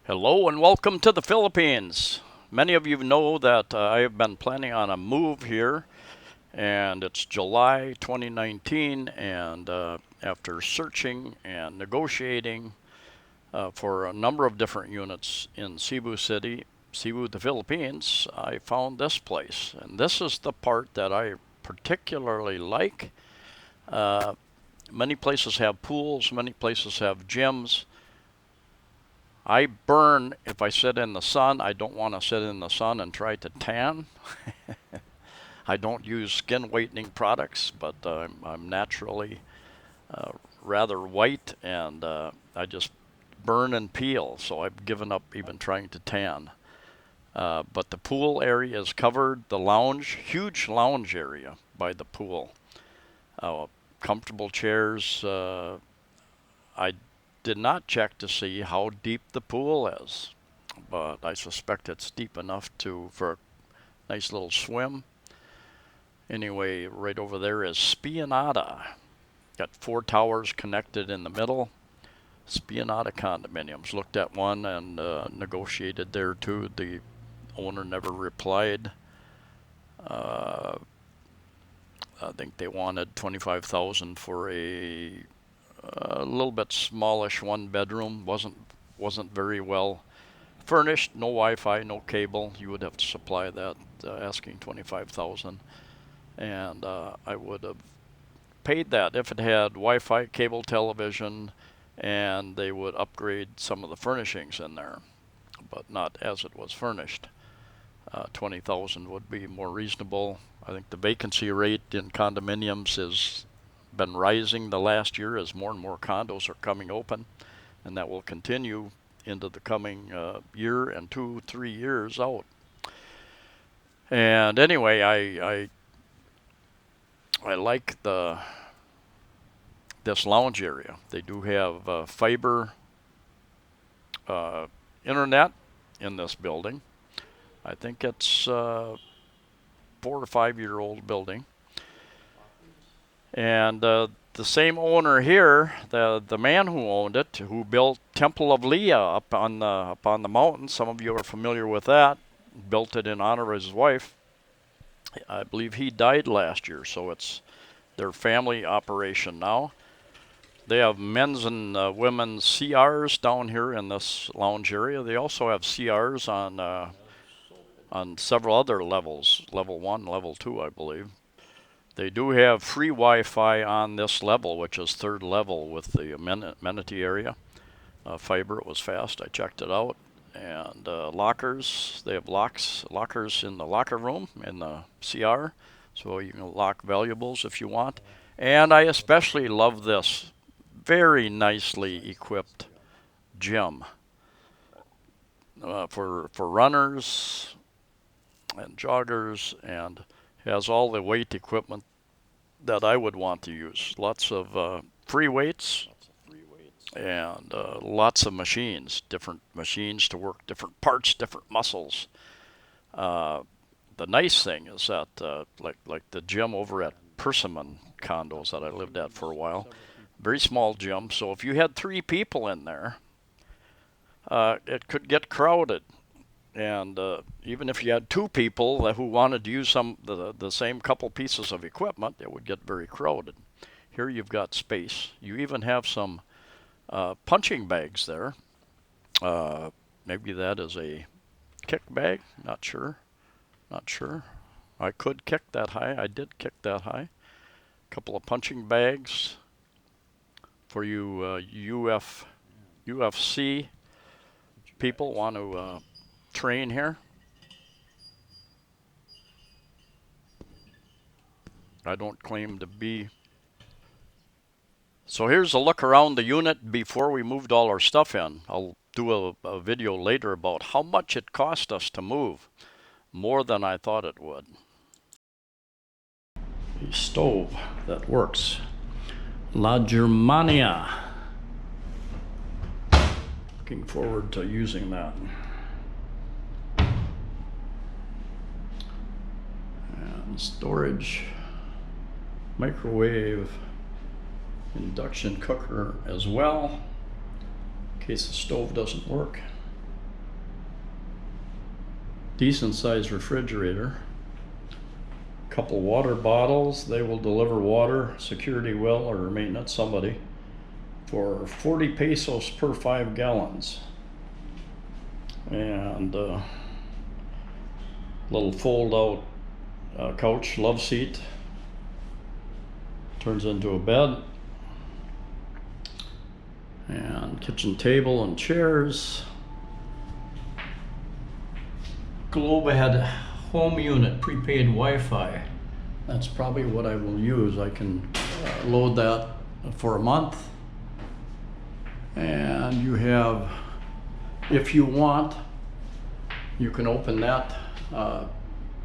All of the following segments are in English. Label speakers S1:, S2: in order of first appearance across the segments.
S1: Hello and welcome to the Philippines. Many of you know that I have been planning on a move here, and it's July 2019. And after searching and negotiating for a number of different units in Cebu City, Cebu, the Philippines, I found this place. And this is the part that I particularly like. Uh, Many places have pools, many places have gyms. I burn if I sit in the sun. I don't want to sit in the sun and try to tan. I don't use skin whitening products, but I'm naturally uh, rather white, and I just burn and peel. So I've given up even trying to tan. But the pool area is covered. The lounge, huge lounge area by the pool. Uh, Comfortable chairs. I did not check to see how deep the pool is, but I suspect it's deep enough for a nice little swim. Anyway, right over there is Spianada. Got 4 towers connected in the middle. Spianada Condominiums. Looked at one and negotiated there too. The owner never replied. Uh, I think they wanted 25,000 for a little bit smallish 1 bedroom. Wasn't very well furnished. No Wi-Fi, no cable. You would have to supply that. Asking 25,000, and I would have paid that if it had Wi-Fi, cable television, and they would upgrade some of the furnishings in there, but not as it was furnished. 20,000 would be more reasonable. I think the vacancy rate in condominiums has been rising the last year as more and more condos are coming open, and that will continue into the coming year and 2-3 years out. And anyway, I like this lounge area. They do have fiber internet in this building. I think it's 4 or 5 year old building. And the same owner here, the man who owned it, who built Temple of Leah up on the mountain. Some of you are familiar with that. Built it in honor of his wife. I believe he died last year, so it's their family operation now. They have men's and women's CRs down here in this lounge area. They also have CRs on several other levels, level 1, level 2, I believe. They do have free Wi-Fi on this level, which is 3rd level with the amenity area. Fiber, it was fast. I checked it out. And lockers, they have lockers in the locker room in the CR, so you can lock valuables if you want. And I especially love this very nicely equipped gym for runners and joggers, and has all the weight equipment that I would want to use. Lots of free weights and lots of machines, different machines to work different parts, different muscles. The nice thing is that like the gym over at Persimmon Condos that I lived at for a while, very small gym. So if you had 3 people in there, it could get crowded. And even if you had 2 people who wanted to use the same couple pieces of equipment, it would get very crowded. Here you've got space. You even have some punching bags there. Maybe that is a kick bag. Not sure. Not sure. I could kick that high. I did kick that high. A couple of punching bags for you UFC people want to train here. I don't claim to be. So here's a look around the unit before we moved all our stuff in. I'll do a video later about how much it cost us to move. More than I thought it would. A stove that works. La Germania. Looking forward to using that. And storage, microwave, induction cooker as well, in case the stove doesn't work. decent sized refrigerator. Couple water bottles. They will deliver water, security will, or maintenance, somebody, for 40 pesos per 5 gallons. And little fold out couch, love seat, turns into a bed, and kitchen table and chairs. Globe ahead home unit, prepaid Wi-Fi. That's probably what I will use. I can load that for a month. And you have, if you want, you can open that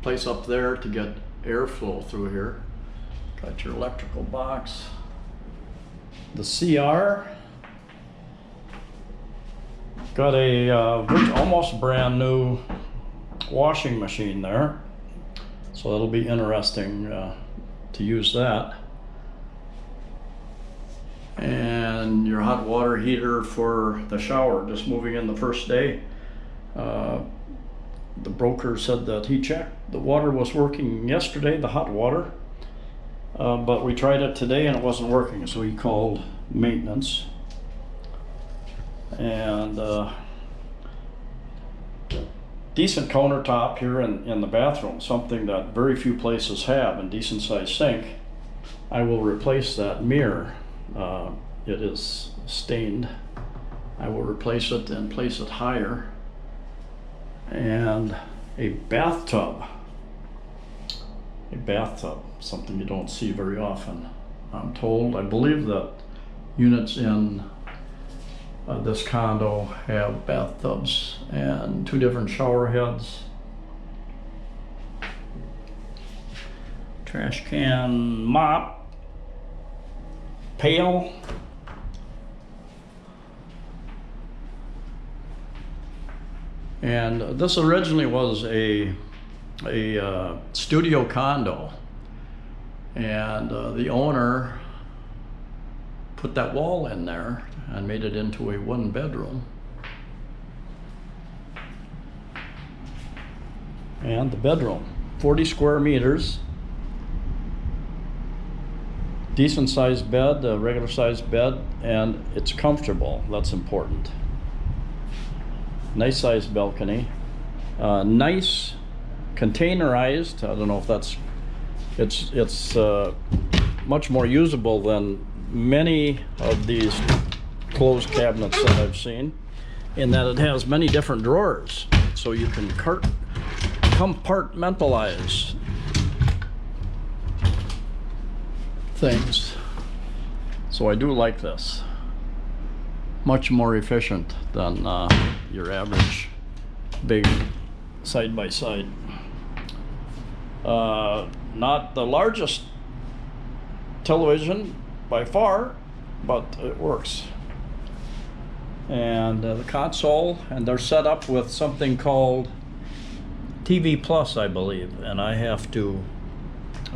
S1: place up there to get airflow through here. Got your electrical box. The CR. Got a almost brand new washing machine there, so that'll be interesting to use that. And your hot water heater for the shower, just moving in the first day. The broker said that he checked, the water was working yesterday, the hot water, but we tried it today and it wasn't working, so he called maintenance. And decent countertop here in the bathroom, something that very few places have, and decent sized sink. I will replace that mirror. It is stained. I will replace it and place it higher. And a bathtub. A bathtub, something you don't see very often. I'm told, I believe that units in this condo have bathtubs and 2 different shower heads. Trash can, mop, pail. And this originally was a studio condo, and the owner put that wall in there and made it into a 1-bedroom. And the bedroom, 40 square meters, decent sized bed, a regular sized bed, and it's comfortable. That's important. Nice sized balcony, nice containerized. I don't know if that's, it's much more usable than many of these closed cabinets that I've seen, in that it has many different drawers, so you can compartmentalize things. So I do like this. Much more efficient than your average big side-by-side. Not the largest television by far, but it works. And the console, and they're set up with something called TV Plus, I believe, and I have to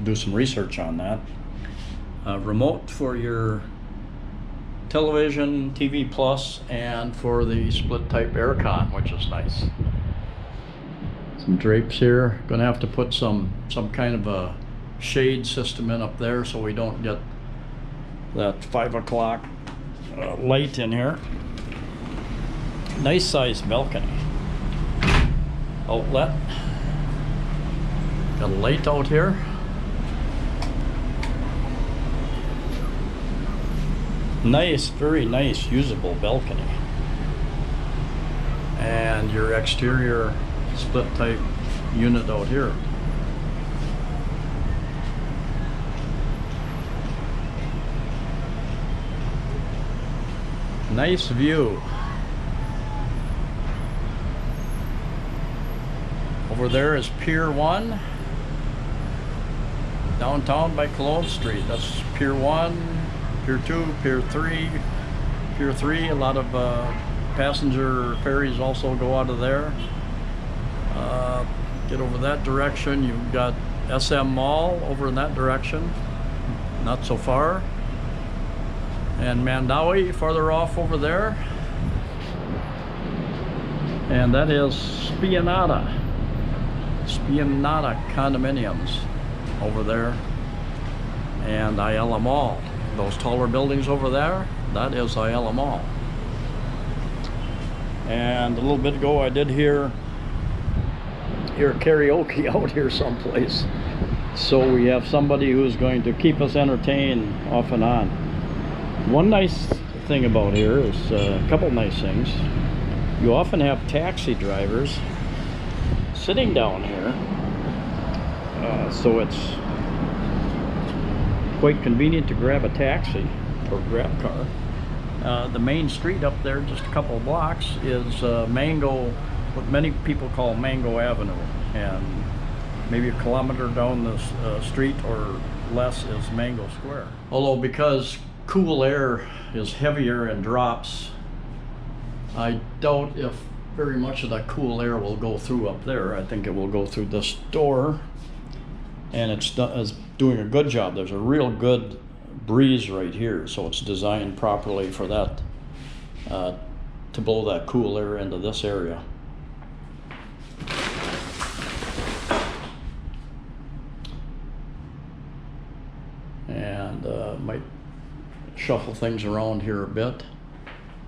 S1: do some research on that. Remote for your television, TV Plus, and for the split type aircon, which is nice. Some drapes here. Gonna have to put some kind of a shade system in up there so we don't get that 5 o'clock light in here. Nice sized balcony. Outlet. Got a light out here. Nice, very nice, usable balcony. And your exterior split type unit out here. Nice view. Over there is Pier 1, downtown by Cologne Street. That's Pier 1, Pier 2, Pier 3. Pier 3, a lot of passenger ferries also go out of there. Get over that direction, you've got SM Mall over in that direction, not so far. And Mandawi farther off over there. And that is Spianada Spianada Condominiums over there, and Ayala Mall. Those taller buildings over there, that is Ayala Mall. And a little bit ago I did hear karaoke out here someplace. So we have somebody who's going to keep us entertained off and on. One nice thing about here is a couple nice things. You often have taxi drivers sitting down here, so it's quite convenient to grab a taxi or grab car. The main street up there, just a couple of blocks, is what many people call Mango Avenue, and maybe a kilometer down the street or less is Mango Square. Although because cool air is heavier and drops, I doubt if very much of that cool air will go through up there. I think it will go through this door, and it's doing a good job. There's a real good breeze right here, so it's designed properly for that, to blow that cool air into this area. And might shuffle things around here a bit.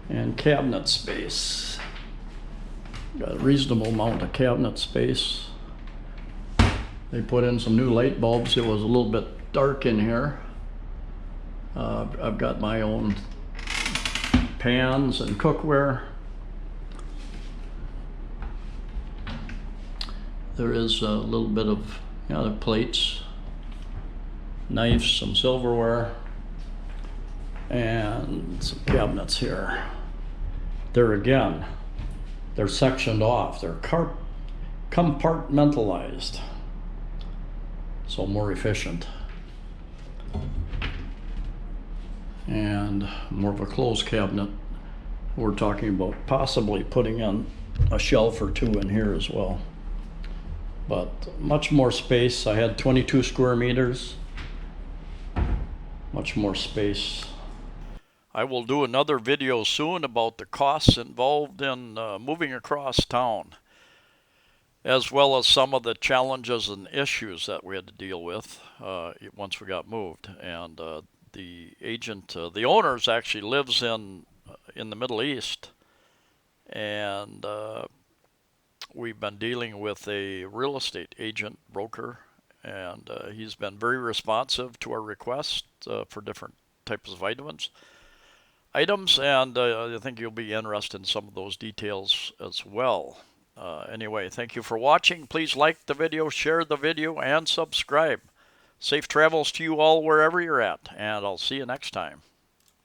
S1: And cabinet space. Got a reasonable amount of cabinet space. They put in some new light bulbs. It was a little bit dark in here. I've got my own pans and cookware. There is a little bit of the plates, knives, some silverware, and some cabinets here. There again, they're sectioned off. They're compartmentalized, so more efficient. And more of a closed cabinet. We're talking about possibly putting in a shelf or two in here as well. But much more space. I had 22 square meters. Much more space. I will do another video soon about the costs involved in moving across town, as well as some of the challenges and issues that we had to deal with once we got moved. And the agent, the owners actually lives in the Middle East, and we've been dealing with a real estate agent broker, and he's been very responsive to our requests for different types of items, and I think you'll be interested in some of those details as well. Anyway, thank you for watching. Please like the video, share the video, and subscribe. Safe travels to you all wherever you're at, and I'll see you next time.